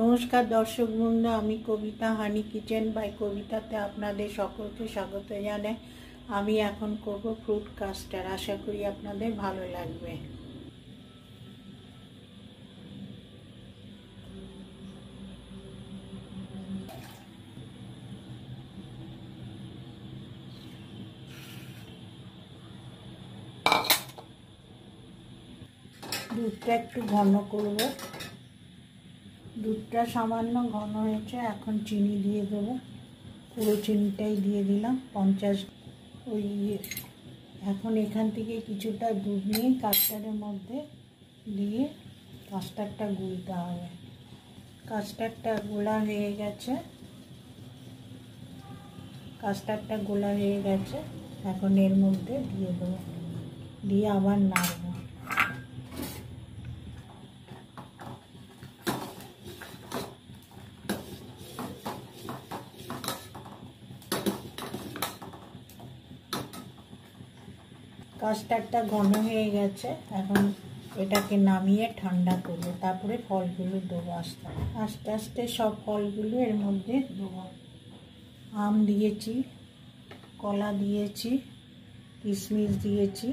নমস্কার দর্শক বন্ধু, আমি কবিতা, হানি কিচেন বাই কবিতাতে আপনাদের সকলকে স্বাগত জানাই। আমি এখন করব ফ্রুট কাস্টার্ড। আশা করি আপনাদের ভালো লাগবে। দুধটা একটু ঘন করব। দুধটা সামান্য ঘন হয়েছে, এখন চিনি দিয়ে দেবো। পুরো চিনিটাই দিয়ে দিলাম 50। এখন এখান থেকে কিছুটা দুধ নিয়ে কাস্টার্ডের মধ্যে দিয়ে কাস্টার্ডটা গুলতে হবে। কাস্টার্ডটা গোলা হয়ে গেছে, এখন এর মধ্যে দিয়ে দেবো, দিয়ে আবার নাড়বো। কাস্টার্ডটা ঘন হয়ে গেছে, এখন এটাকে নামিয়ে ঠান্ডা করবো, তারপরে ফলগুলো দেবো। আস্তে আস্তে সব ফলগুলো এর মধ্যে দেবো। আম দিয়েছি, কলা দিয়েছি, কিশমিশ দিয়েছি,